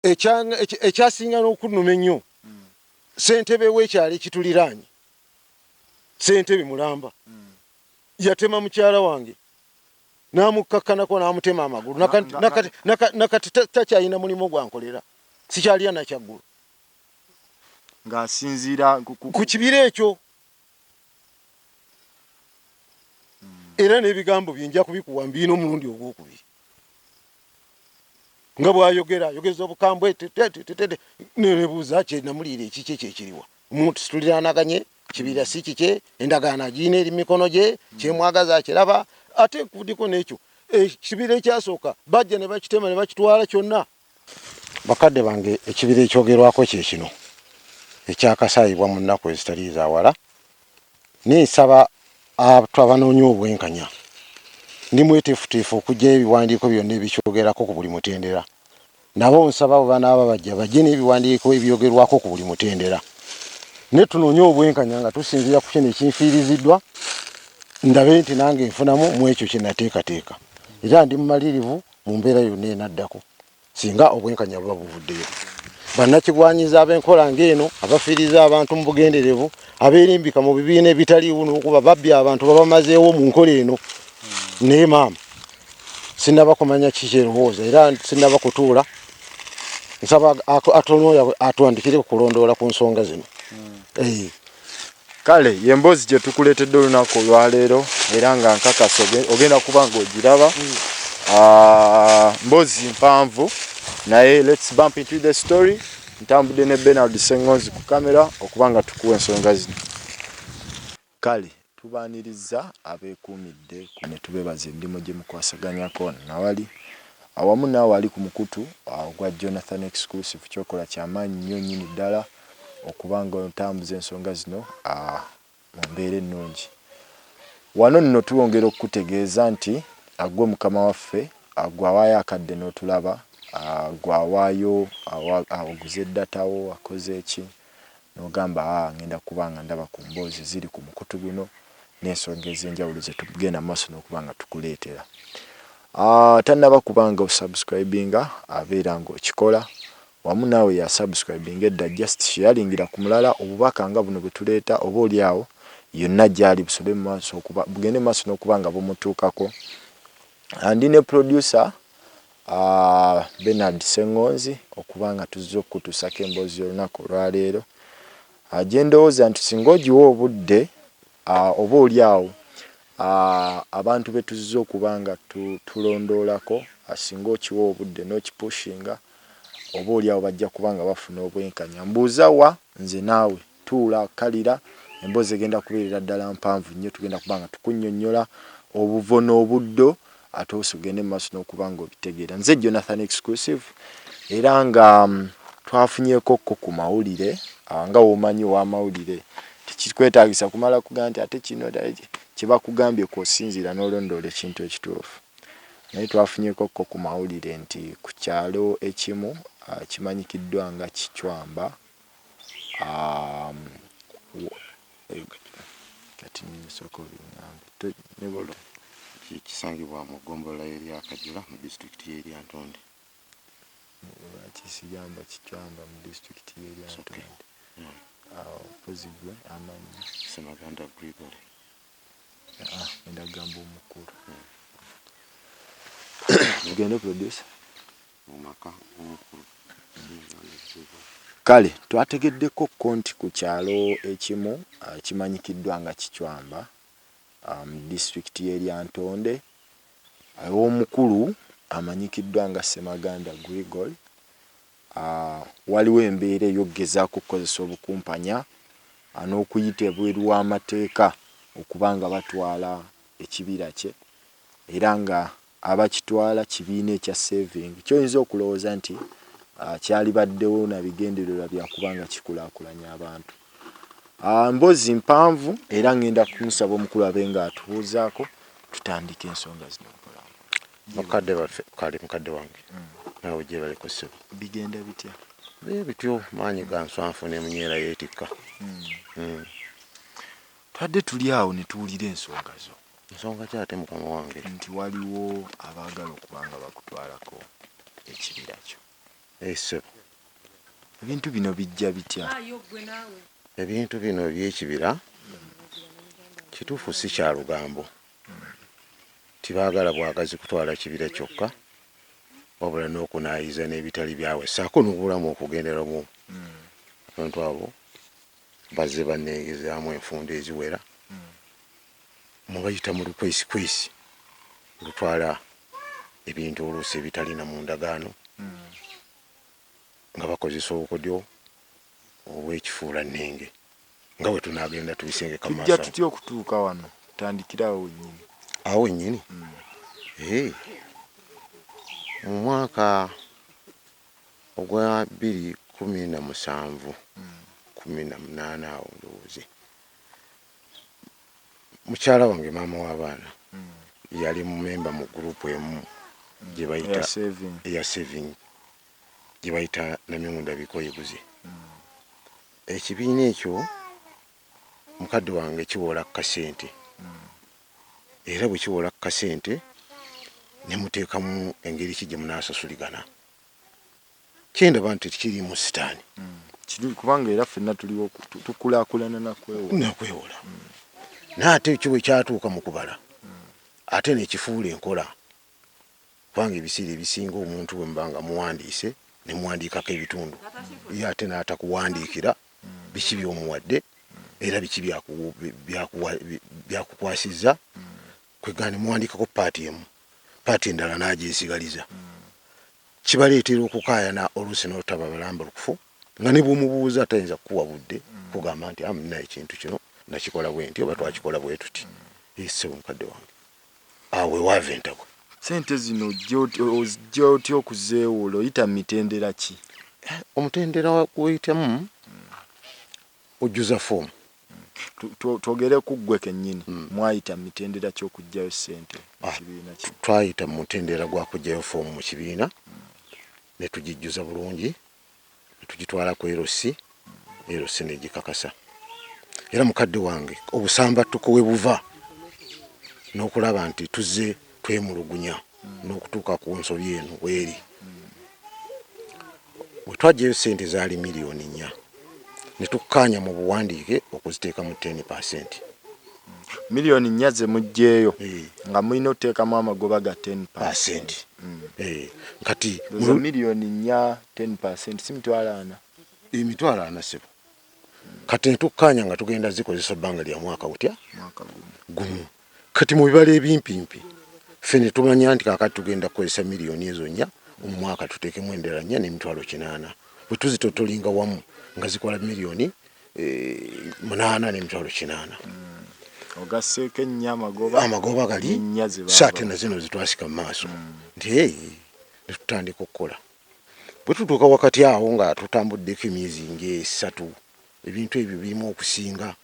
ekyasinga n'okunuma ennyo ssentebe w'ekyalo ekituliraanye ssentebe Mulamba yatema mukyala wange n'amukakkanako n'amutema amagulu nakati takyalina mulimu gwankolera sikyalya nakyaggulu ng'asinziira ku kibira ekyo era n'ebigambo bye nja kubikuwa mbiina omulundi ogwokubiri nga bw'ayogera ayogeza obukambwe nebuuza kyenamuliira ekiki kyekiriwa omuntu situliranaganye kibira si kike endagaano agiina eri mikono gye kyemwagaza akiraba ate kuddiko n'ekyo ekibira ekyasooka bajja ne bakitema ne bakitwala kyonna bakadde bange ekibira ekyogerwako kyekino ekyakasaayibwa mu nnaku ezitali zaawala ninsaba abanoonya obwenkanya ndi mweteefuteefu okujjayo ebiwandiiko byonna ebikyogerako ku buli mutendera nabo nsaba abo banaaba bajja bajje n'ebiwandiiko ebyogerwako ku buli mutendera ne tunoonye obwenkanya nga tusinziira ku kino ekinfiiriziddwa ndabe nti nange nfunamu mu ekyo kye nateekateeka era ndi mumalirivu mu mbeera yonna enaddako singa obwenkanya buba buvuddeyo bannakigwanyiza ab'enkola ng'eno abafiiriza abantu mu bugenderevu abeerimbika mu bibiina ebitaliiwo n'okuba babbye abantu babamazeewo mu nkola eno naye maama sinaba kumanya kikyerowooza era sinaba kutuula nsaba atono atwandikire kulondoola ku nsonga zino kale yemboozi gye tukuleetedde olunaku olwaleero era nga nkakasa ogenda kuba ng'ogiraba mboozi mpanvu naye let's bump into the story ntambudde ne Bernard Ssengonzi ku kamera okuba nga tukuwa ensonga zino kale tubaaniriza abeekuumidde ne tubeebaza emirimu gye mukwasaganyako nawali awamu naawe ali ku mukutu ogwa Jonathan Exclusive kyokola kyamaanyi nnyo nnyini ddala okuba nga otambuza ensonga zino mu mbeera ennungi wano nno tuwongera okukutegeeza nti agwe mukama waffe agwawaayo akadde n'otulaba gwawaayo aguze eddatawo akoze eki n'ogamba ngenda kuba nga ndaba ku mboozi ziri ku mukutu guno n'ensonga ez'enjawulo ze tugenda maaso n'okuba nga tukuleetera tannaba kuba nga osubscribinga abeera ng'okikola wamu naawe yasubscribinga edda just sharingira ku mulala obubaka nga buno bwe tuleeta oba oli awo yonna gyali busobe mu maaso bugende mu maaso n'okuba nga bumutuukako andi ne producer Bernard Ssengonzi okuba nga tuzze okutusako emboozi y'olunaku olwaleero gye ndowooza nti singa ogiwa obudde oba oli awo abantu be tuzze okuba nga tulondoolako singa okiwa obudde n'okipushinga oba oli awo bajja kuba nga bafuna obwenkanya mbuuza wa nze naawe tuula kalira emboozi egenda kubeerera ddala mpanvu nnyo tugenda kuba nga tukunnyonnyola obuvo n'obuddo ate osogende mu maaso n'okuba nga obitegeera nze Jonathan Exclusive era nga twafunyeeko ku mawulire nga womanyi w'amawulire tekikwetaagisa kumala kugamba nti ate kino kye bakugambye kw'osinziira n'olondoola ekintu ekituufu naye twafunyeeko ku mawulire nti ku kyalo ekimu kimanyikiddwa nga Kichwamba kati nisoko bingambe kisangibwa mu ggombolola y'Akajula mu disitulikiti y'Eryantonde kisigamba Kichwamba mu disitulikiti y'Eryantonde pozigwe amanyi Semaganda Gregory endagamba omukulu mugende producer omaka omukulu kale twategeddeko konti ku kyalo ekimu kimanyikiddwa nga Kichwamba mu disitulikiti y'Eryantonde omukulu amanyikiddwa nga Semaganda Gregory waliwo embeera ey'okgezaako okukozesa obukumpanya n'okuyita ebweru w'amateeka okuba nga batwala ekibira kye era nga abakitwala kibiina ekya saving kyoyinza okulowooza nti kyali baddewo na bigendererwa byakuba nga kikulaakulanya abantu mboozi mpanvu era ngenda kumusaba omukulu abe nga atubuuzaako tutandike ensonga zino bakadde baffe kale mukadde wange nawe gye bali kuseba bigenda bitya bityo maanyi ga nswanfu n'emunyeera yeetikka twadde tuli awo ne tuwulira ensonga zo nsonga ki ate mukama wange nti waliwo abaagala okuba nga bakutwalako ekibira kyo Ese ebintu bino bijja bitya? ebintu bino eby'ekibira kituufu si kya lugambo. Tibaagala bwagazi kutwala kibira kyokka wabula n'okunaayiza n'ebitali byawe ssaako n'obulamu okugenderamu. Abantu abo bazze banneegezaamu enfunda eziwera mubayita mu lukwesikwesi lutwala ebintu oluusi ebitalina mu ndagaano nga bakozesa obukodyo obw'ekifuula nnenge nga bwe tunaagenda tubisengeka mu maaso. Tujja tutya okutuuka wano tandikirawo wennyini? Awo wennyini mu mwaka ogwa 2017 18 awo ndowooza mukyala wange maama w'abaana yali mumemba mu gurupu emu gye bayita eya saving gye bayita Namyunda Bikoyeguzi. Ekibiina ekyo mukadde wange kiwola kasente era bwe kiwola kasente ne muteekamu engeri ki gye munaasasuligana. Kyendaba nti kiri mu sitaani kubanga era ffenna tuliwo tukulaakulana nakwewola naate ekyo bwe kyatuuka mu kubala ate nekifuula enkola kubanga ebiseera ebisinga omuntu bwe muba nga muwandiise ne muwandiikako ebitundu ye ate n'atakuwandiikira biki by'omuwadde era biki byakukwasizza kwegane muwandiikako paati emu paati endala n'agyesigaliza. Kibaleetera okukaayana oluusi n'otaba balambulukufu nga ne bw'omubuuza tayinza kukuwa budde kugamba nti naye ekintu kino nakikola bwe nti oba twakikola bwe tuti. Ese mukadde wange awe waava entabwe. Sente zino ojja otya okuzeewuula? Oyita mitendera ki? Omutendera gw'oyitamu ojjuza foomu. Twogere ku ggwe kennyini mwayita mitendera ki okuggyayo ssente mu kibiina ki? Twayita mu mutendera gwa kuggyayo foomu mu kibiina ne tugijjuza bulungi ne tugitwala ku LC n'egikakasa. Era mukadde wange obusambattuko we buva n'okulaba nti tuzze twemulugunya n'okutuuka ku nsobi eno weri. Bwe twagyayo ssente zaali miliyoni 4 ne tukkaanya mu buwandiike okuziteeka mu 10%. Miliyoni 4 ze muggyeeyo nga mulina oteekamu amagoba ga 10%. Kati miliyoni 4 10% si mitwalo 4. Emitwalo 4 sebo. Kati netukkaanya nga tugenda zikozesa bbanga lya mwaka gutya gumu. Kati mu bibala ebimpimpi ffe ne tumanya nti kaakati tugenda kukozesa miliyoni ezo 4 mu mwaka tuteekemu endala 4 n'emitwalo 8 bwe tuzitotolinga wamu nga zikola miliyoni 8 n'emitwalo 8. Ogasseeko ennya amagoba gali saate na zino zitwasika mu maaso nti ne tutandika okukola. Bwe tutuuka wakati awo nga tutambuddeko emyezi nga 3 ebintu ebyo birimu okusinga.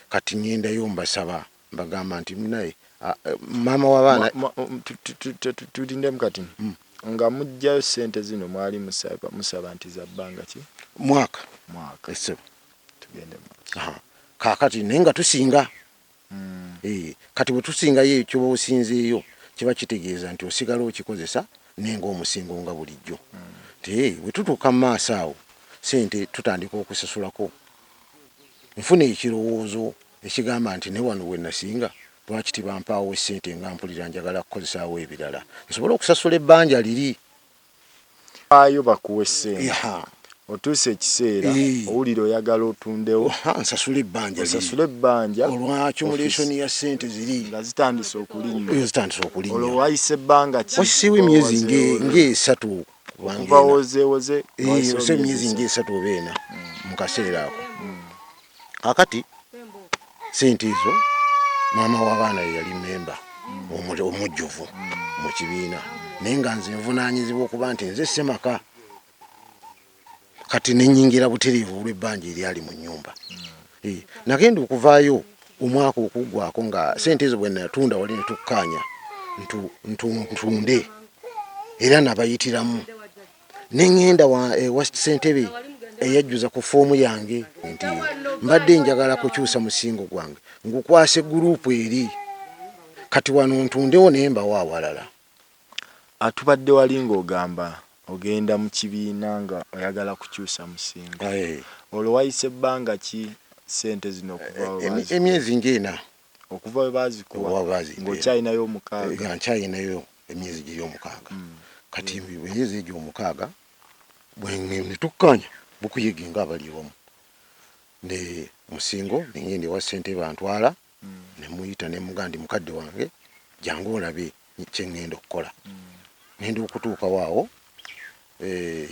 Kati ngendayo mbasaba mbagamba nti naye maama w'abaana tulindemu kati nga muggyayo ssente zino mwali musaba nti za bbanga ki? Mwaka esebo tugende kaakati naye nga tusinga. Kati bwe tusingayo ekyo bw'osinzeeyo kiba kitegeeza nti osigala okikozesa naye ng'omusingo nga bulijjo. Nti bwe tutuuka mu maaso awo ssente tutandika okusasulako. Nfuna ekirowoozo ekigamba nti ne wano we nasinga lwaki tibampaawo ssente nga mpulira njagala kukozesaawo ebirala nsobole okusasula ebbanja liri. Ayo bakuwe ssente otuuse ekiseera owulira oyagala otundewo nsasule ebbanja osasule ebbanja olwa accumulation ya ssente ziri nga zitandise okulinnya. Olwo wayise ebbanga ki? Wasiiwa emyezi nga 3 kuva wozeewoze emyezi nga 3 oba 4 mu kaseera ako. Kakati ssente ezo maama w'abaana yali memba omujjuvu mu kibiina naye nga nze nvunaanyizibwa okuba nti nze ssemaka. Kati nenyingira butereevu olw'ebbanja eryali mu nnyumba. Nagenda okuvaayo omwaka okuggwako nga ssente ezo bwe natunda wali ne tukkaanya ntunde era nabayitiramu neŋŋenda wa ssentebe eyajjuza ku foomu yange nti mbadde njagala kukyusa musingo gwange ngukwase gurupu eri kati wano ntundewo naye mbawo awalala. Atubadde wali ng'ogamba ogenda mu kibiina nga oyagala kukyusa musingo. Olwo wayise ebbanga ki sente zino okuva emyezi ng'ena okuva we baazikuwa ng'okyalinayo omukaaga? Nga nkyalinayo emyezi giri omukaaga. Kati emyezi egyo omukaaga ne tukkanya bukuyiga ng'abali wamu ne musingo ne ngenda ewa ssentebe antwala ne muyita ne mugandi mukadde wange jangu olabe kye ngenda okukola. Ngenda okutuuka waawo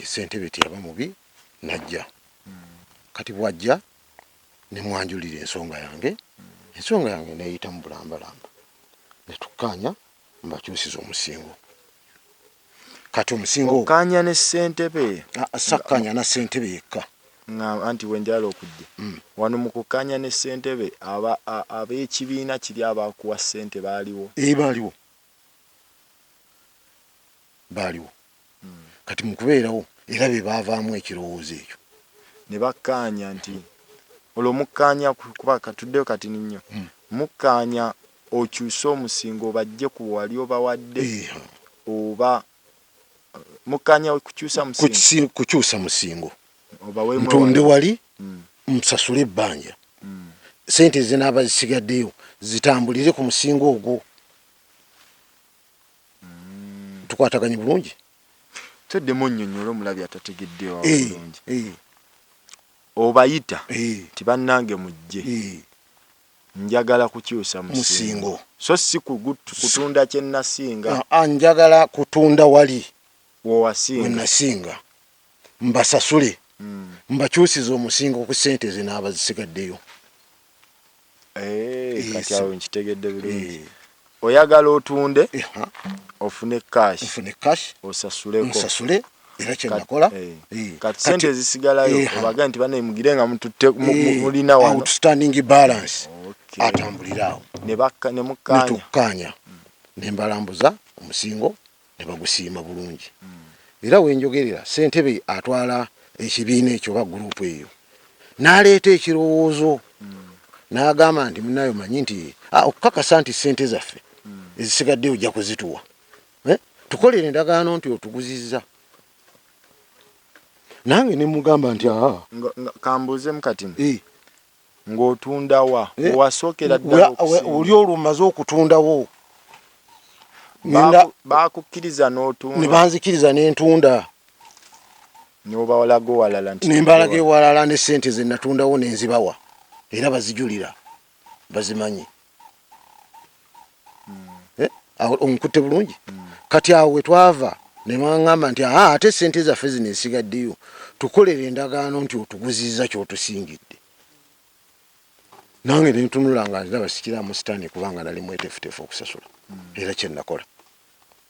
ssentebe teyaba mubi najja. Kati bwajja ne mwanjulira ensonga yange neyita mu bulambalamba ne tukkanya mbakyusiza omusingo. Kati omusingo okkaanya ne ssentebe? Sakkanya na ssentebe yekka. Anti wenjala okujja wano mu kukkaanya ne ssentebe ab'ekibiina kiri abakuwa ssente baaliwo? Baaliwo. Kati mu kubeerawo era be baavaamu ekirowoozo ekyo ne bakkaanya nti olwo mukkaanya kuba katuddeyo kati nnyo mukkaanya okyuse omusingo bajje ku wali obawadde oba mukkaanya kukyusa musingo ntunde wali nsasule ebbanja sente zinaaba zisigaddeyo zitambulire ku musingo ogwo. Tukwataganye bulungi? Toddemu onnyonnyola omulabi atategeddeewo bulungi. Obayita tibannange mujje njagala kukyusa musingo so si kutunda kye nasinga. Njagala kutunda wali wenasinga mbasasule mbakyusiza omusingo ku ssente zinaaba zisigaddeyo. Kati awo nkitegedde bulungi. Oyagala otunde ofune cash osasule era kye nakola. Kati ssente zisigalayo obaga nti bannemugire nga mulina wano outstanding balance atambulira awo ne mukkaanya netukkaanya ne mbalambuza omusingo ne bagusiima bulungi. Era wenjogerera ssentebe atwala ekibiina ekyo ba gurupu eyo n'aleeta ekirowoozo n'agamba nti munayo manyi nti okukakasa nti ssente zaffe ezisigadde ojja kuzituwa tukolere endagaano nti otuguzizza. Nange ne mugamba nti kambuuzemu kati ng'otunda wa wasookera ddala oli olumaze okutundawo baakukkiriza n'otunda ne banzikiriza n'entunda n'obawalaga ewalala ne mbalaga ewalala ne ssente ze natundawo ne nzibawa era bazijulira bazimanyi. Onkutte bulungi? Kati awo we twava ne baŋŋamba nti ate ssente zaffe zino esigaddeyo tukolere endagaano nti otuguzizza ky'otusingidde. Nange ne ntunula nga ndaba sikiramu sitaani kubanga nali mweteefuteefu okusasula era kye nakola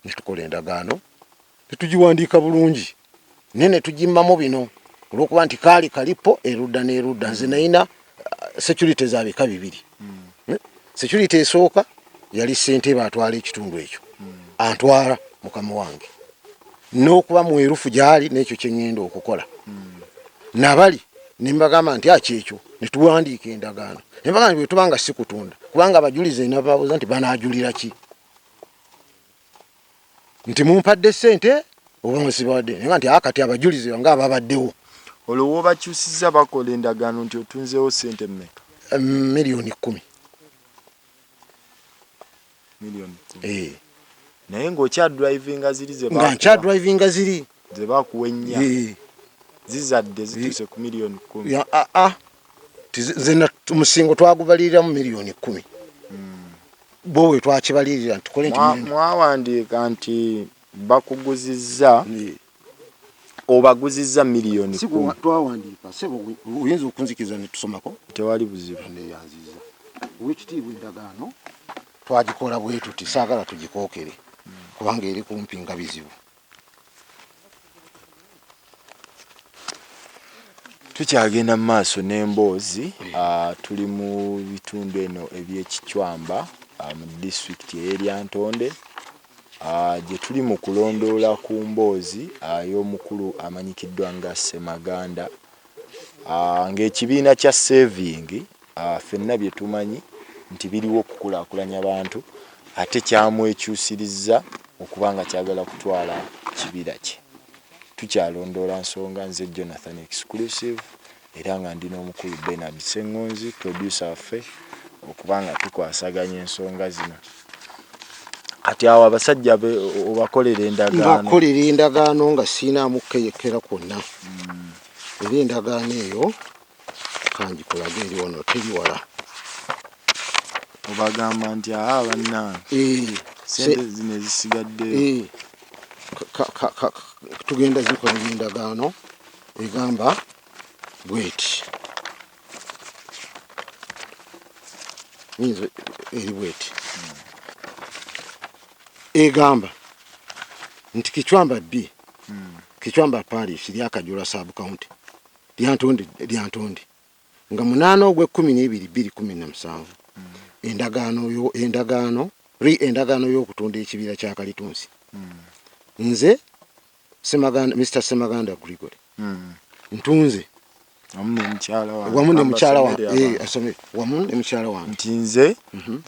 ne tukola endagaano ne tugiwandiika bulungi ne tugimmamu bino olw'okuba nti kaali kalipo erudda n'erudda. Nze nayina security za bika bibiri. Security esooka yali ssentebe atwala ekitundu ekyo antwala mukama wange n'okuba mwerufu gyali n'ekyo kye ŋŋenda okukola. Nabali ne mbagamba nti kyekyo ne tuwandiika endagaano ne mbagamba nti bwe tubanga si kutunda kubanga abajulize nababuuza nti banaajulira ki nti mumpadde ssente oba musibawadde nga nti kati abajulize nga ababaddewo. Olwo woobakyusizza bakola endagaano nti otunzeewo ssente mmeka? Miliyoni 10. Naye ng'okyadrivinga ziri nga nkyadrivinga ziri ze baakuwa ennya zizadde zituuse ku miliyoni 10. Zena omusingo twagubalirira mu miliyoni 10. Bo we twakibalirira tukole nti mwawandiika nti bakuguzizza obaguzizza miliyoni 10. Twawandiika sebo oyinza okunzikiza ne tusomako tewali buzibu. Neyanziza owekitiibwa endagaano twagikola bwe tuti saagala tugikookere kubanga eri kumpi nga bizibu. Tukyagenda mu maaso n'emboozi tuli mu bitundu eno eby'Ekicwamba mu disitulikiti ey'Eryantonde gye tuli mu kulondoola ku mboozi y'omukulu amanyikiddwa nga Ssemaganda ng'ekibiina kya saving ffenna bye tumanyi nti biriwo okukulaakulanya abantu ate kyamwekyusirizza okuba nga kyagala kutwala kibira kye. tukyalondoola nsonga nze Jonathan Exclusive era nga ndina omukulu Bernard Ssengonzi producer waffe okubanga tukwasaganya ensonga zino. Kati awo abasajja obakolera endagaano. Bakolera endagaano nga siinaamu kkeyekkera kwonna. Era endagaano eyo kangikulage eri wano teri wala. Obagamba nti bannange sente zino ezisigaddeyo. Tugenda zikolera endagaano egamba bweti. Eri bweti. Egamba nti Kichwamba B, Kichwamba Parish lyakajula sub county lyantonde nga 8 ogw'Ekumi 2017 endagaano y'okutunda ekibira kya Kalitunsi. Nze Mr. Semaganda Gregory ntunze wamu ne mukyala wange asome wamu ne mukyala wange nti nze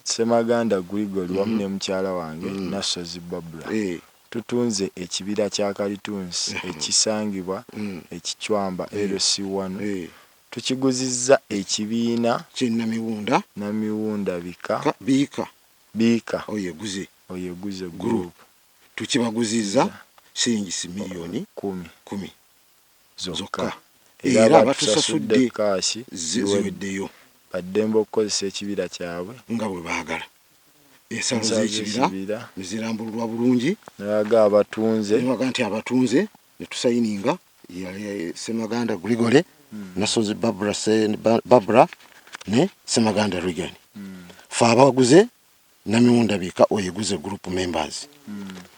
Semaganda Gregory wamu ne mukyala wange Nasozi Babula tutunze ekibira kya Kalitunsi ekisangibwa ekichwamba LC1 tukiguzizza ekibiina ky'Namiwunda Biika oyeguze group tukibaguzizza shilingi milioni 10 zokka era batusasudde kaashi ziweddeyo baddembe okukozesa ekibira kyabwe nga bwe baagala. Ensalo z'ekibira nezirambulwa bulungi naga abatunze nibaga nti abatunze ne tusayininga Semaganda Gregory Nasozi Babra ne Semaganda Regan. Fa abaguze Namiwunda Biika oyeguze group members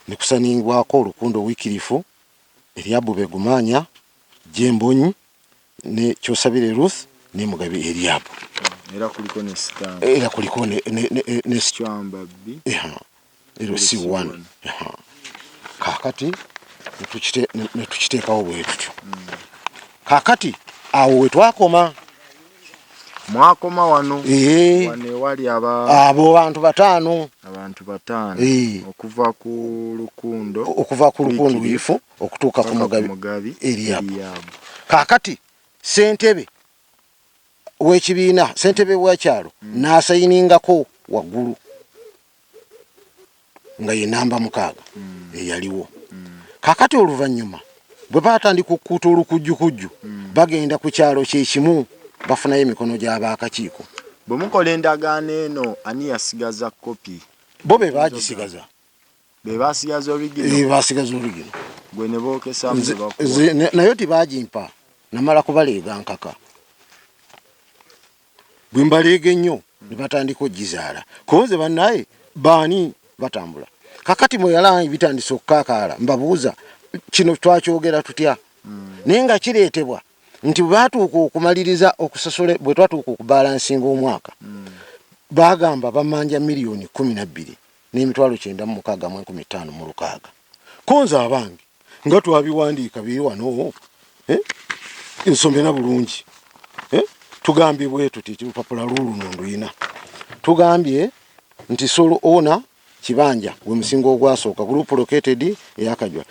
ne kusaningwako Olukundo Wikirifu Eriabu Begumanya Jembonyi ne Kyosabire Ruth ne Mugabe Eriabu. Era kuliko ne stand. Era kuliko ne Kichwamba B. LC1. Kakati tukiteekawo bwe tutyo. Kakati awo we twakoma. Mwakoma wano. Wane wali abo bantu batano. Abantu batano. Okuva ku Lukundo Wifu okutuuka ku Mugabi Eriabu. Kakati Ssentebe w'ekibiina Ssentebe w'ekyalo n'asayiningako waggulu nga ye namba 6 eyaliwo. Kakati oluvannyuma bwe baatandika okukuuta olukujjukujju bagenda ku kyalo kyekimu bafunayo emikono gy'abaakakiiko. Bwe mukola endagaano eno ani yasigaza kopi? Bo be baagisigaza. Be basigaza origino? Basigaza origino. Gwe ne bookesaamu ne bakuwa? Nayo tibaagimpa namala kubaleega nkaka. Bwe mbaleega ennyo ne batandika ogizaala. Konze bannaye baani batambula. Kakati mwe yalanga bitandise okukaakaala mbabuuza kino twakyogera tutya. Naye nga kireetebwa nti batuuka okumaliriza okusasula bwe twatuuka okubalansinga omwaka bagamba bamanja milioni 12 n'emitwalo 9,656. Konza abange nga twabiwandiika biri wano nsomera bulungi tugambye bwe tuti lupapula luno nduyina tugambye nti solo ona kibanja we musingo ogwasooka group located yakajwa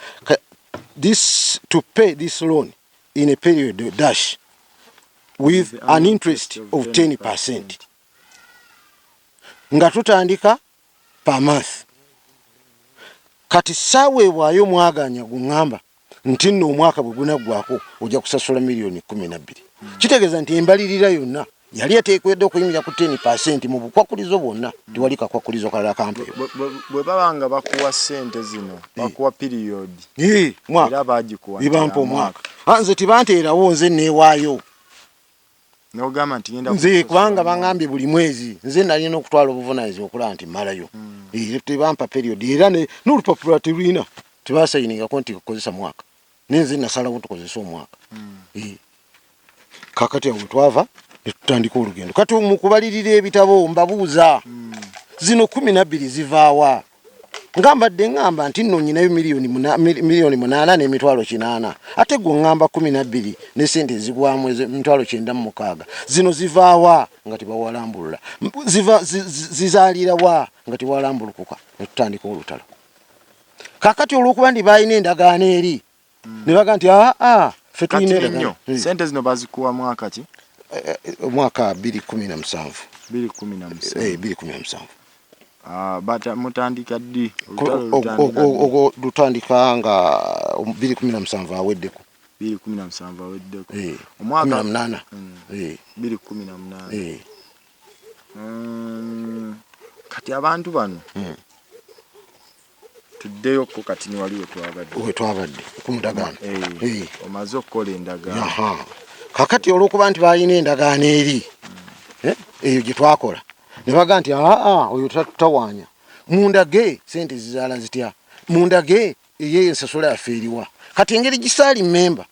this to pay this loan in a period dash with an interest of 10% nga tutandika per month. Kati saweebwayo mwaganya gungamba nti nno omwaka bwe gunaggwako ojja kusasula milioni 12. Kitegeeza nti embalirira yonna yali ateekwedde okuyimira ku 10% mu bukwakulizo bwonna tiwali kakwakulizo kalala kampeewo. Bwe babanga bakuwa ssente zino bakuwa period era bagikuwa ibampa omwaka nze tibanteerawo nze neewaayo n'ogamba nti ngenda nze kubanga bangambye buli mwezi nze nalina okutwala obuvunaanyizibwa okulaba nti mmalayo tebampa period era n'olupapula terulina tebasayiningako nti kukozesa mwaka nenze nasalawo tukozesa omwaka. Kakati awo twava ne tutandika olugendo. Kati mu kubalirira ebitabo mbabuuza zino 12 zivaawa? Ngamba nti nno nyinayo milioni 8 n'emitwalo 8 ate gwe ngamba 12 ne sente ezigwamu emitwalo 9,600 zino zivaawa nga tibawalambulula zizaalira wa nga tiwalambulukuka ne tutandika olutalo. Kakati olw'okuba ndi balina endagaano eri ne baga nti ffe tulina endagaano. Sente zino bazikuwa mwaka ki? Mwaka 2017. 2017. Bata mutandika ddi? Lutandika nga 2017 aweddeko. 2017 aweddeko. Omwaka 18. 2018. Kati abantu bano tuddeyo ko kati ni waliwo twabadde ku ndagaano. Omaze okukola endagaano. Kakati olwokuba nti balina endagaano eri eyo gye twakola ne baga nti oyo tutawaanya mundage sente zizaala zitya, mundage ye ensasula yaffe eriwa. Kati engeri gisaali memba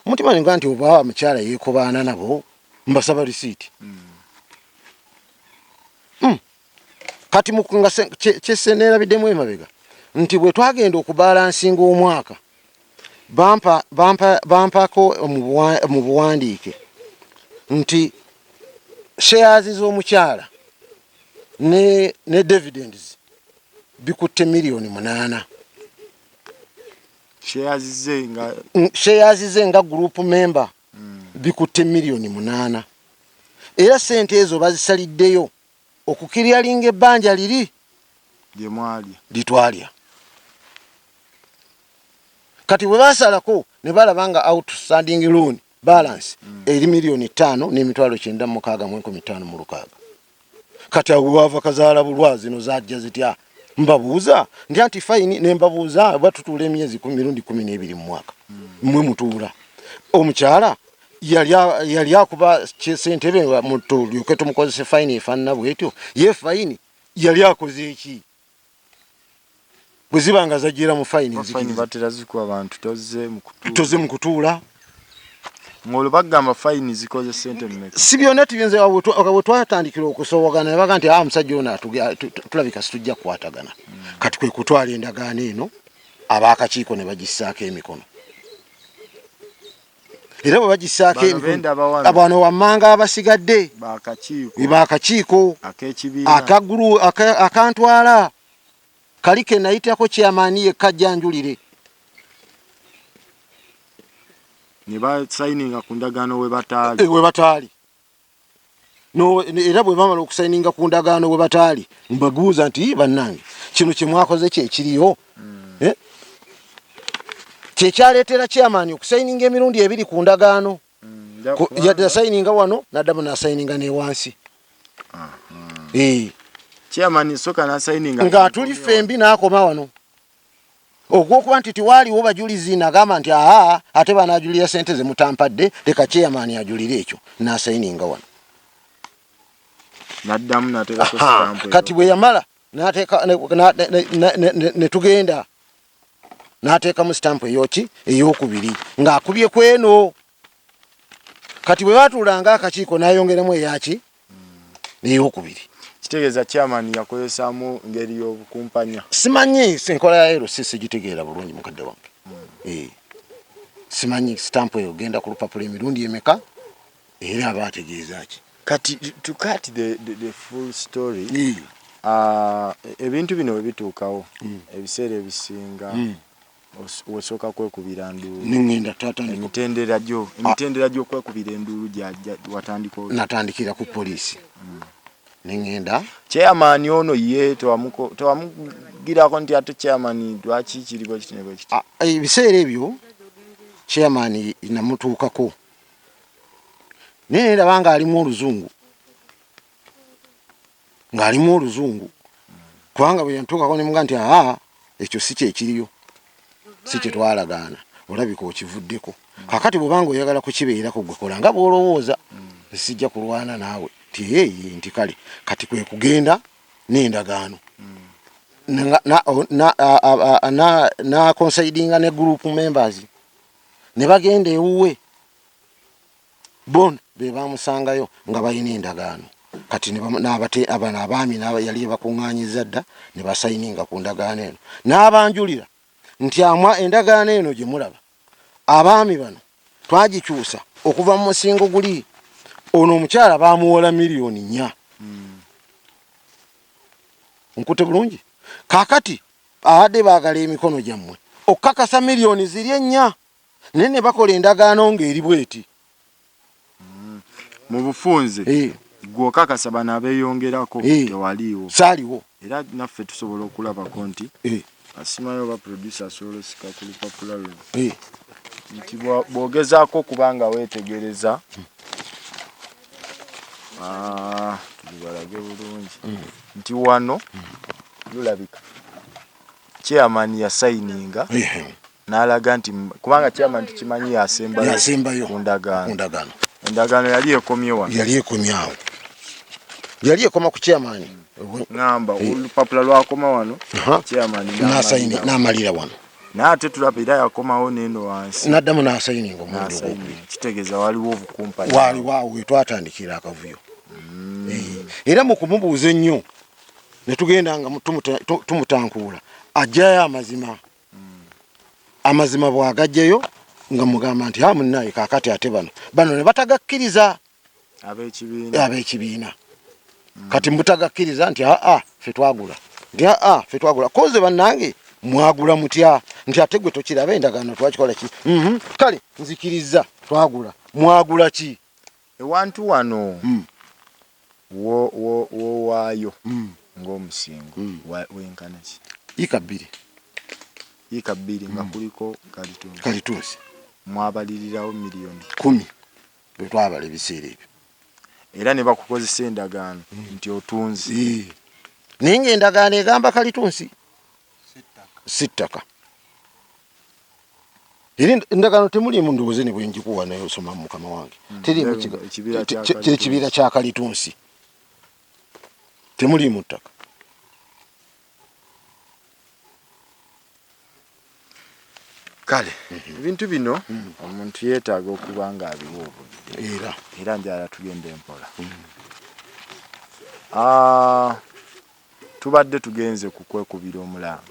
omutima nga nti oba mukyala yeekobaana nabo mbasaba risiiti. Kati mukunga kyesse neerabiddemu emabega nti bwe twagenda okubalansinga omwaka bampako mu buwandiike nti shares z'omukyala ne dividends bikutte $8,000,000. Shares ze nga group member bikutte $8,000,000. Era sente ezo bazisaliddeyo okukiryalinga ebbanja liri litwalya. Kati bwe basalako ne balaba nga outstanding loan balance eri $5,996,600. Kati abo bava kazaala bulwa zino zajja zitya mbabuuza ndi anti fine ne mbabuuza batutula emyezi 12 mu mwaka mmwe mutuula omukyala yali akuba sentebe mutulyoke tumukozese fine efaanana bwetyo ye fine yali akoze eki bwe ziba nga zajjira mu fine batera zikuwa abantu toze mu kutuula ng'olwo bagamba fine zikoze sente mmeka. Si byonna tubinze bwe twatandikira okusobogana ne baga nti musajja ono tulabika situjja kukwatagana. Kati kwe kutwala endagaano eno ab'akakiiko ne bagissaako emikono. Era bwe bagissaako emikono abano wammanga abasigadde bakakiiko akagulu akantwala kali ke nayitako kyamaani yekka jjanjulire. Ne basayininga ku ndagaano we bataali. No, era bwe bamala okusayininga ku ndagaano we bataali mbaguuza nti bannange kino kye mwakoze kyekiriyo. Kyekyaleetera kyamaani okusayininga emirundi 2 ku ndagaano. Yasayininga wano n'addamu n'asayininga ne wansi. Kyamaani soka n'asayininga nga tuli fembi n'akoma wano. Ogwokuba nti tiwaaliwo bajulizi nagamba nti ate banajulira sente ze mutampadde leka kyamaani ajulire ekyo n'asayininga wano. Naddamu n'ateekako stamp. Kati bwe yamala n'ateeka ne tugenda n'ateekamu stamp ey'okubiri ng'akubye kweno. Kati bwe batuulanga akakiiko n'ayongeramu eyaki ey'okubiri. Kitegeeza chairman yakozesaamu ngeri y'obukumpanya. Simanyi enkola ya LCC gitegeera bulungi mukadde wange. Simanyi stamp eyo genda ku lupapula emirundi emeka era abategeeza ki. Kati to cut the full story. Ebintu bino bwe bituukawo ebiseera ebisinga osooka kwekubira nduulu. Ningenda tatandika emitendera gyo kwekubira enduulu watandika. Natandikira ku poliisi. Ningenda chairman ono ye tewamugirako nti ate chairman lwaki kiribo kitnebo kiti. Ebiseera ebyo chairman namutuukako naye ndabanga alimu oluzungu kubanga bwe yantuukako ne muga nti ekyo si kyekiriyo si kye twalagaana olabika okivuddeko. Kakati bw'obanga oyagala kukibeerako gwe kola nga bw'olowooza sijja kulwana naawe nti kale kati kwe kugenda n'endagaano na considinga ne group members ne bagenda ewuwe bon be bamusangayo nga balina endagaano. Kati abana abaami yali bakuŋŋaanyiza dda ne basayininga ku ndagaano eno n'abanjulira nti endagaano eno gye mulaba abaami bano twagikyusa okuva mu musingo guli ono omukyala bamuwola $4,000,000. Nkute bulungi kakati abadde baagala emikono gyammwe okukakasa $4,000,000 ziri 4 nene bakola endagaano ng'eri bweti mu bufunze gw'okakasa bano abeeyongerako tewaliiwo saaliwo era naffe tusobola okulabako nti asimayo oba producer asobola osika ku lupapula luno nti bw'ogezaako okubanga weetegereza tulibalage bulungi nti wano lulabika chairman yasayininga n'alaga nti kubanga chairman tukimanyi yasembayo ku ndagaano endagaano yali ekomye wano yali ekoma ku chairman ngamba olupapula lwakoma wano chairman n'amalira wano n'ate tulaba era yakomawo n'eno wansi n'addamu n'asayininga omuntu kitegeeza waliwo obukumpanya waliwo wetwatandikira akavuyo era mu kumubuuza ennyo ne tugenda nga tumutankuula ajjayo amazima bw'agajjayo nga mugamba nti munnaye kaakati ate bano ne batagakkiriza ab'ekibiina kati mbutagakkiriza nti ffe twagula koze bannange mwagula mutya nti ate gwe tokiraba endagaano twakikola ki kale nzikiriza twagula mwagula ki ewantu wano wowaayo ng'omusingo wenkana ki yiika bbiri nga kuliko kalitunsi mwabalirirawo miliyoni 10 bwetwabala ebiseera ebyo era ne bakukozesa endagaano nti otunzi naye ng'endagaano egamba kalitunsi si ttaka era endagaano temulimu ndowooze ne bwe njikuwa naye osoma mu mukama wange terimu ekibiira kya kalitunsi temulimu ttaka kale ebintu bino omuntu yeetaaga okuba nga abiwa obudde era njala tugenda empola tubadde tugenze ku kwekubira omulanga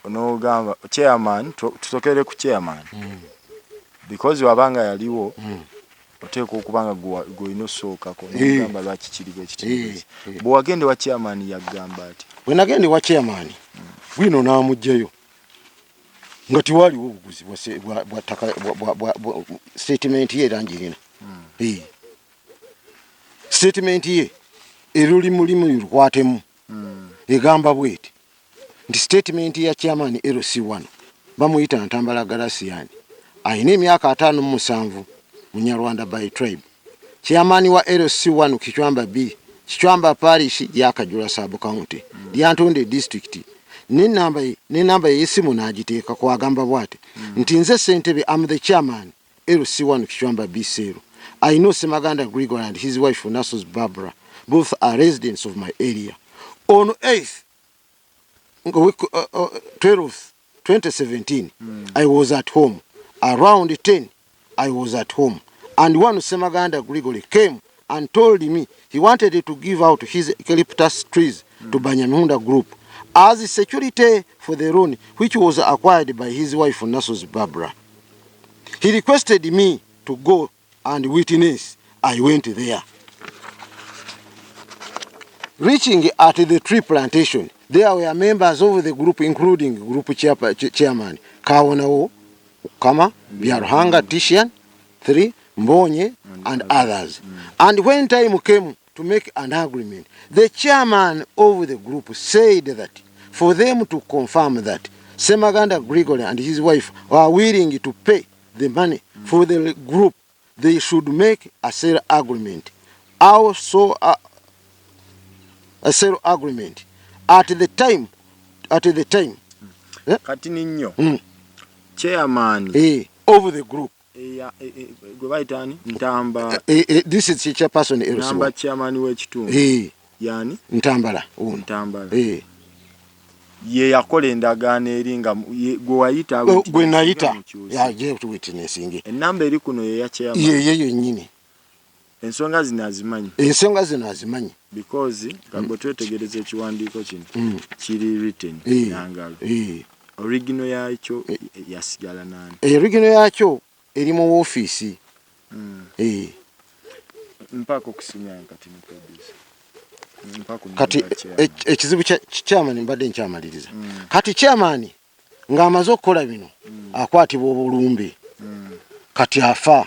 onoogamba chairman tusokere ku chairman because wabanga yaliwo oteekwa okubanga gwolina osookako nogamba lwaki kiri bwekiti bwe wagende wa chairman yagamba ati bwe nagende wa chairman bwino n'amugjayo nga tiwaliwo obuguzi bwa statement ye erangirina statement ye erulimulimu lukwatemu egamba bweti nti statement ya chairman LC1 bamuyita Ntambala Galasiani ayina emyaka 57 munyarwanda by tribe chairman wa LC1 Kichwamba B Kichwamba parish ya Kajula sub county Lyantonde district ne namba y'essimu n'agiteeka kwagamba bwate nti nze Ssentebe am the chairman LC1 Kichwamba B Sero. I know Semaganda Grigor and his wife Nasos Barbara both are residents of my area. On 8th 12th 2017 I was at home around 10 I was at home and one Semaganda Grigori came and told me he wanted to give out his eucalyptus trees to Banyamunda Group as security for the loan which was acquired by his wife Nasos Barbara. He requested me to go and witness. I went there. Reaching at the tree plantation, there were members of the group including group chairman Kawonawo, Kama, Biaruhanga, Tishian, 3, Mbonye and others. And when time came to make an agreement, the chairman of the group said that for them to confirm that Semaganda Gregory and his wife are willing to pay the money for the group, they should make a sale agreement. Also a sale agreement at the time kati ninyo chairman of the group gwebayitani Ntamba this is the chairperson namba chairman w'ekitundu yani Ntambala ye yakola endagaano eri nga gwe wayita gwe nayita yaje witnessing enamba eri kuno ye ya chairman ye yennyini ensonga zino azimanyi because kagwe twetegereza ekiwandiiko kino kiri written nangalo original yakyo yasigala nani original yakyo eri mu office mpaka okusinya kati mu producer kati ekizibu chairman mbadde nkyamaliriza kati chairman ng'amaze okukola bino akwatibwa obulumbe kati afa.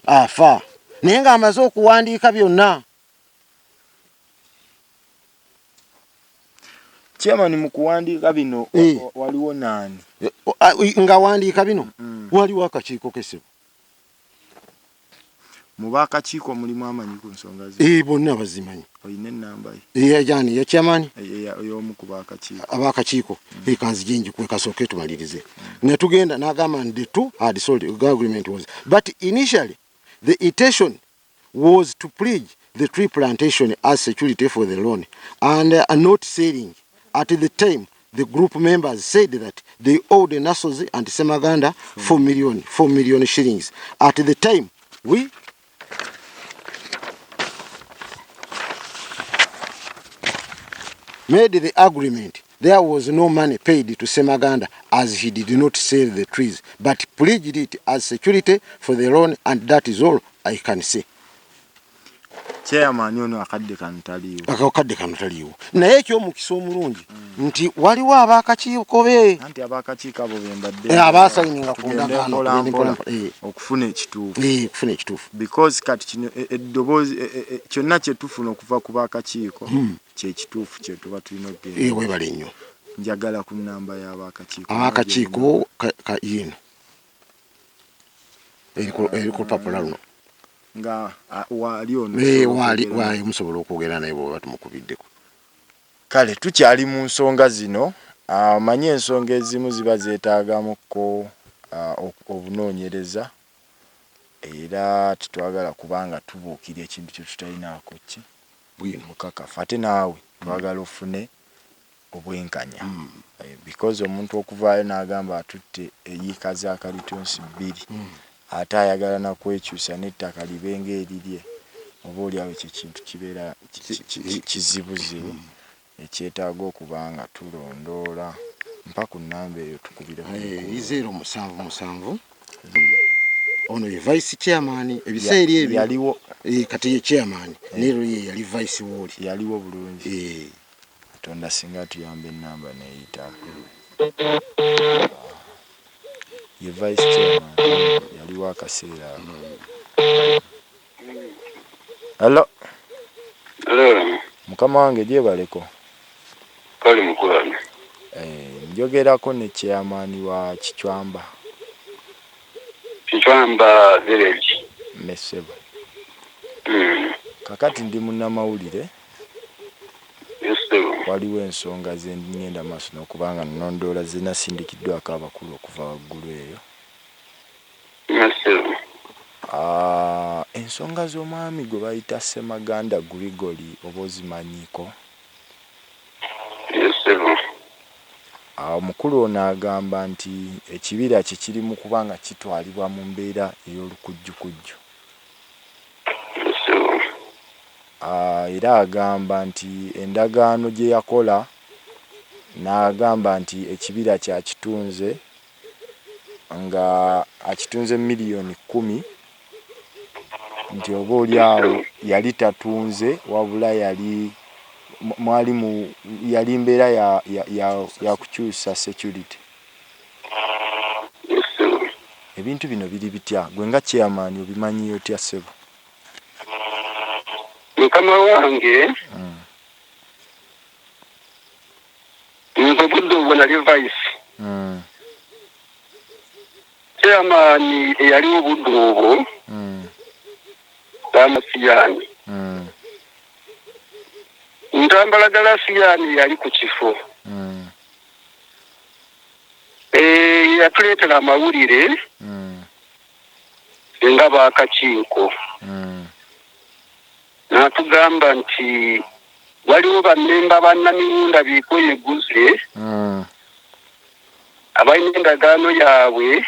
Afa naye ng'amaze okuwandiika byonna. Chairman mu kuwandiika bino waliwo nani? Nga wandiika bino waliwo akakiiko k'essebo. Mu baakakiiko mulimu amanyi ku nsonga ze? Bonna bazimanyi. Oyina ennamba ye? Yajani ya chairman ey'omu ku baakakiiko. Abaakakiiko kanzigi njikuwe kasooke tumalirize. Ne tugenda n'agamba the two had sold the agreement was. But initially the intention was to pledge the tree plantation as security for the loan and not selling. At the time, the group members said that they owed Nasozi and Semaganda 4 million shillings. At the time, we made the agreement. There was no money paid to Semaganda as he did not sell the trees, but pledged it as security for the loan, and that is all I can say. Chairman ono akadde kanutaliwo. Akadde kanutaliwo. Naye eky'omukisa omulungi nti waliwo abaakakiiko be. Anti abaakakiiko abo bembadde. Abaasayininga ku ndagaano okufuna ekituufu. Okufuna ekituufu. Because kati kino eddoboozi kyonna kye tufuna okuva ku baakakiiko kye kituufu kye tuba tulina okugenda. Weebale nnyo. Njagala ku nnamba y'abaakakiiko. Abaakakiiko yino eri ku lupapula luno. Nga wali ono wali musobola okwogera naye bw'oba tumukubiddeko. Kale tukyali mu nsonga zino. Manye ensonga ezimu ziba zeetaagamuko obunoonyereza era tetwagala kubanga tubuukira ekintu kye tutalinaako ki mukakafu. Ate naawe twagala ofune obwenkanya because omuntu okuvaayo n'agamba atutte eyiika za kalitonsi 2 ate ayagala nakwekyusa n'ettaka libenga erirye oba oliawo ekyo kintu kibeera kizibuzibu ekyetaaga okuba nga tulondoola mpa ku nnamba eyo tukubire 077 ono ye vice chairman ebiseera ebyo yaliwo kati ye chairman nero ye yali vice woli yaliwo bulungi. Katonda singa tuyamba ennamba neeyita ye vice chairman yaliwo akaseera. Hello. Mukama wange gyebaleko. Kali mukulana. Njogerako ne chairman wa Kichwamba. Kichwamba village. Mesebo. Kakati ndi munnamawulire. Waliwo ensonga ze ngenda maaso n'okubanga nnondoola zinasindikiddwako abakulu okuva waggulu eyo. Ensonga z'omwami gwe bayita Semaganda Grigori oba ozimanyiiko? Omukulu ono agamba nti ekibira kye kiri mu kubanga kitwalibwa mu mbeera ey'olukujjukujju. Era agamba nti endagaano gye yakola n'agamba nti ekibira kyakitunze nga akitunze miliyoni 10 nti oba oliawo yali tatunze wabula yali mbeera ya kukyusa security. Ebintu bino biri bitya gwe nga chairman obimanyiyo otya ssebo? Mukama wange nze budde obwo nali vice chairman eyaliwo budde obwo Damasiyani Ntambalagala Siyani yali ku kifo yatuleetera amawulire nga baakakiiko n'atugamba nti waliwo bammemba bannamiwunda Bikoyeguze abalina endagaano yaabwe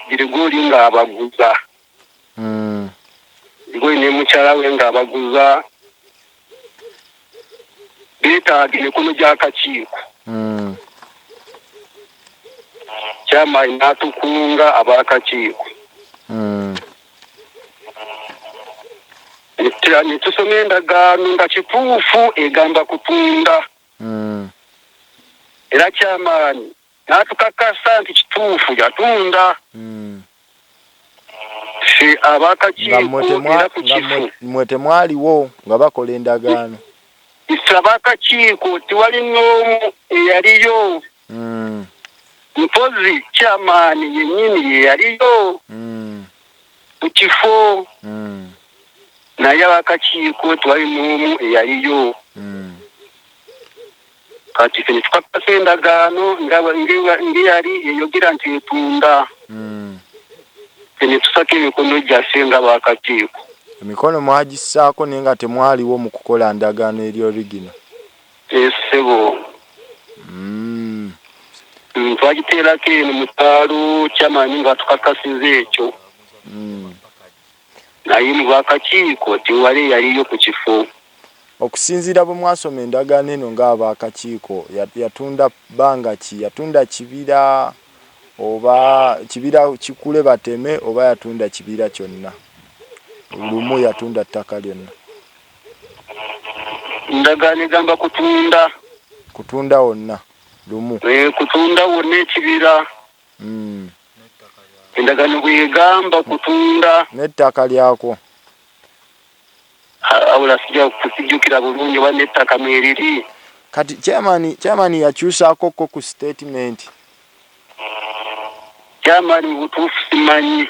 Girigori ng'abaguza Girigori ne mukyala we ng'abaguza beetaaga emikono gy'akakiiko chairman n'atukunga abaakakiiko tutuulira ne tusoma endagaano nga kituufu egamba kutunda. Era kyamaanyi n'atukakasa nti kituufu yatunda. Ffe ab'akakiiko era ku kifu. Mmwe temwaliwo nga bakola endagaano. Ffe ab'akakiiko tewali n'omu eyaliyo. Mpozi kyamaanyi yennyini ye yaliyo ku kifo. Naye ab'akakiiko tewali n'omu eyaliyo. Kati ffe ne tukakasa endagaano ng'eyali eyogera nti etunda. Ffe ne tusaka emikono gyaffe nga ab'akakiiko. Emikono mwagissaako naye nga temwaliwo mu kukola ndagaano eri origino. Ssebo. Twagiteerako eno mu kyalo kyamaanyi nga tukakasiza ekyo. Naye mu b'akakiiko tewali eyaliyo ku kifo. Okusinziira bwe mwasoma endagaano eno ng'ab'akakiiko yatunda bbanga ki? Yatunda kibira oba kibira kikule bateme oba yatunda kibira kyonna? Lumu yatunda ttaka lyonna. Endagaano egamba kutunda. Kutunda wonna lumu. Kutunda wonna ekibira. Endagaano bw'egamba kutunda. N'ettaka lyako. Awula sijjukira bulungi oba n'ettaka mweriri. Kati chairman yakyusaako ku statement. Chairman butuufu simanyi.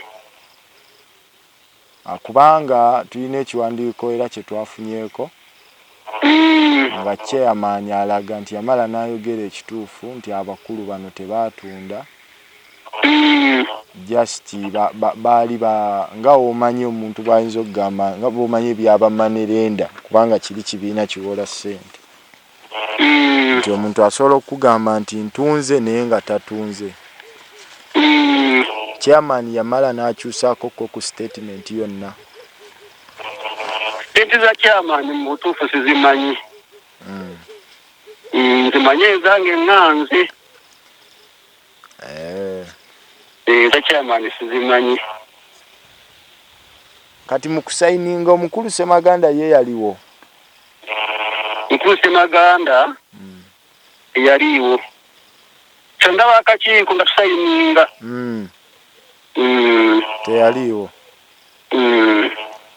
Kubanga tulina ekiwandiiko era kye twafunyeeko nga chairman alaga nti yamala n'ayogera ekituufu nti abakulu bano tebaatunda. Just baali nga omanyi omuntu bw'ayinza okugamba nga bw'omanyi ebyabamanirenda kubanga kiri kibiina kiwola ssente. Nti omuntu asobola okugamba nti ntunze naye nga tatunze. Chairman yamala n'akyusaako ku statement yonna. Sente za chairman mu butuufu sizimanyi. Nzimanyi ezange ŋŋanze. Za chairman sizimanyi. Kati mu kusayininga omukulu Ssemaganda ye yaliwo. Mukulu Ssemaganda yaliwo. Kyonna b'akakiiko nga tusayininga. Teyaliwo.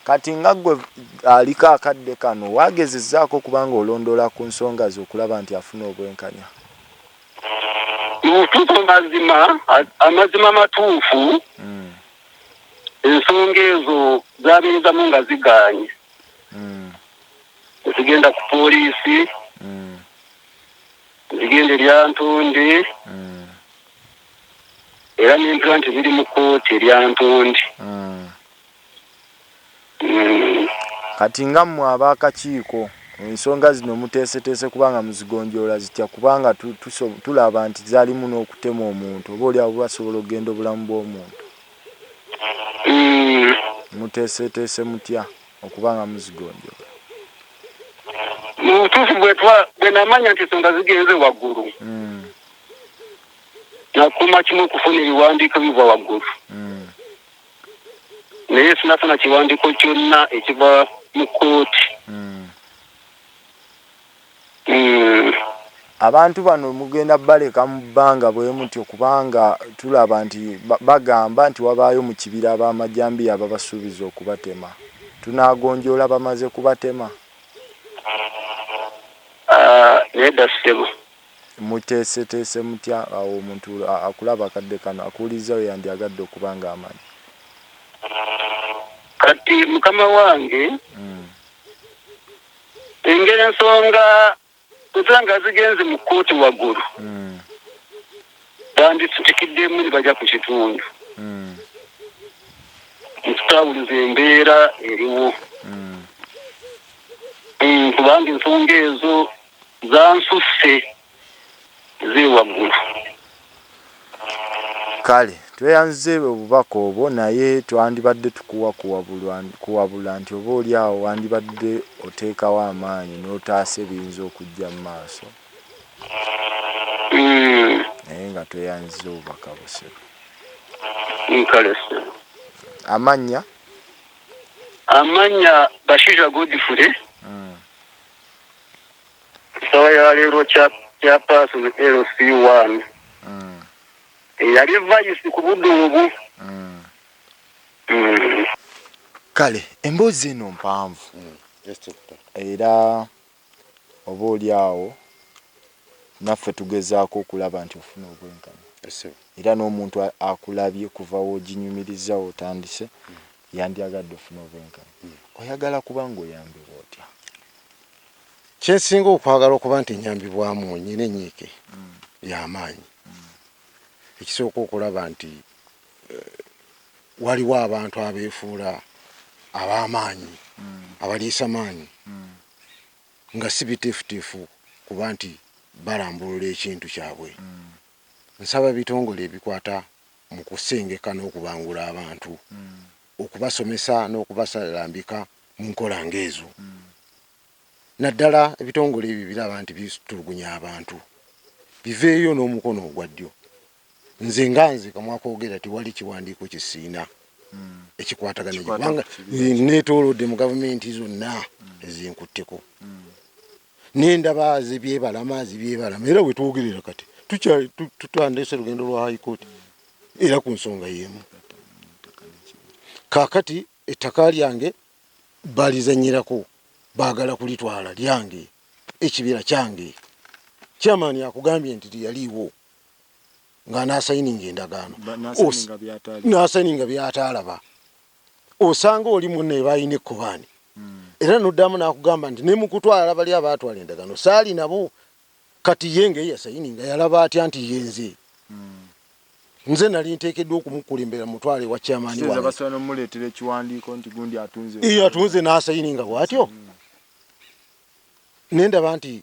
Kati nga ggwe aliko akadde kano wagezezzaako kubanga olondoola ku nsonga ze okulaba nti afuna obwenkanya. Mutuufu amazima matuufu. Ensonga ezo zaabeezamu nga zigaanye. Zigenda ku poliisi. Zigenda erya Ntonde. Era n'empira nti ziri mu kkooti erya Ntonde. Kati nga mmwe ab'akakiiko ensonga zino muteeseteese kubanga muzigonjoola zitya kubanga tulaba nti zalimu n'okutema omuntu oba oli abo basobola okugenda obulamu bw'omuntu. Muteeseteese mutya okubanga muzigonjoola? Mu butuufu bwe namanya nti ensonga zigenze waggulu. Nakuuma kimu okufuna ebiwandiiko biva waggulu. Naye sinafuna kiwandiiko kyonna ekiva mu kkooti. Abantu bano mugenda baleka mu bbanga bwe mutyo kubanga tulaba nti bagamba nti wabaayo mu kibira ab'amajambiya ababasuubiza okubatema. Tunaagonjoola bamaze kubatema. Nedda ssebo. Muteeseteese mutya awo omuntu akulaba akadde kano akuwulirizayo yandyagadde okuba ng'amanyi? Kati mukama wange engeri ensonga nga zigenze mu kkooti waggulu bandisitikiddemu ne bajja ku kitundu. Ntutawuliza embeera eriwo kubanga ensonga ezo zansusse ziri waggulu. Kale tweyanze obubaka obwo naye twandibadde tukuwa kuwabula nti oba oli awo wandibadde oteekawo amaanyi n'otaasa ebiyinza okujja mu maaso. Naye nga tweyanziza obubaka busero. Nkale ssebo. Amannya? amanya Bashija Godfrey sawa ya lero cha pass LC1 yali vice ku Buddubu. Kale emboozi eno mpanvu era oba oli awo naffe tugezaako okulaba nti ofuna obwenkanya era n'omuntu akulabye kuva w'oginyumiriza otandise yandyagadde ofuna obwenkanya oyagala kuba ng'oyambibwa otya? Kyensinga okwagala okuba nti nyambibwamu nyine enyiike y'amaanyi. Ekisooka okulaba nti waliwo abantu abeefuula ab'amaanyi abaliisa maanyi nga si biteefuteefu kuba nti balambulula ekintu kyabwe. Nsaba bitongole ebikwata mu kusengeka n'okubangula abantu, okubasomesa n'okubasalambika mu nkola ng'ezo. Naddala ebitongole ebyo biraba nti bitulugunya abantu biveeyo n'omukono ogwa ddyo. Nze kamwakoogera tiwali kiwandiiko kisiina ekikwatagana kubanga neetoolodde mu gavumenti zonna ezinkutteko n'endaba zibyebalama era we twogerera kati tutandise lugendo lwa High Court era ku nsonga y'emu. Kaakati ettaka lyange balizanyirako baagala kulitwala lyange, ekibira kyange. Chairman akugambye nti yaliiwo nga n'asayininga endagaano n'asayininga by'ataalaba. Osanga oli munne bayina ekkobaani era n'oddamu n'akugamba nti ne mu kutwala bali abaatwala endagaano saali nabo. Kati ye nga yasayininga yalaba atya nti yenze nze nali nteekeddwa okumukulembera mutwale wa chairman atunze n'asayininga bw'atyo. Nendaba nti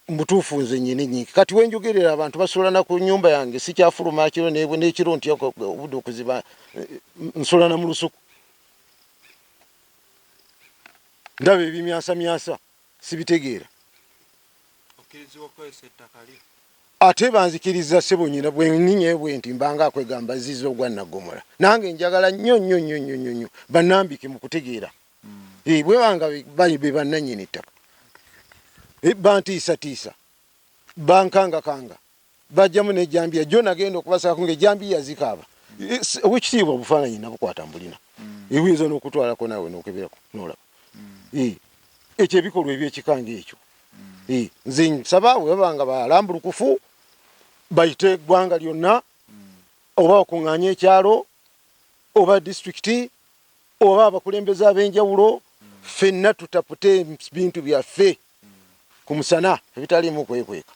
mbutuufu nze nnyini nnyingi. Kati wenjogerera abantu basulana ku nnyumba yange sikyafuluma kiro n'ekiro nti obudde okuziba nsulana mu lusuku. Ndaba ebimyasamyasa sibitegeera. Ate banzikiriza ssebo nnyina bwe nninye bwe nti mbanga akwegamba zizo ogwa Nnaggomora. Nange njagala nnyo bannambike mu kutegeera. Bwe banga be bannannyini ettaka. Bantiisatiisa bankangakanga bajjamu n'ejjambiya gyo nagenda okubasako ng'ejjambiya zikaaba. Obwekitiibwa obufaananyi nabukwata mbulina. Ebiyinza n'okutwalako naawe n'okeberako n'olaba. Ekyo ebikolwa eby'ekikanga ekyo. Nze nsaba bwe babanga balambulukufu bayite eggwanga lyonna oba okuŋŋaanya ekyalo oba disitulikiti oba abakulembeze ab'enjawulo ffenna tutapute bintu byaffe ku musana ebitaliimu kwekweka.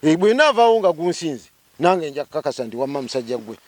Bwe naavaawo nga gunsinze nange nja kukakasa nti wamma musajja gwe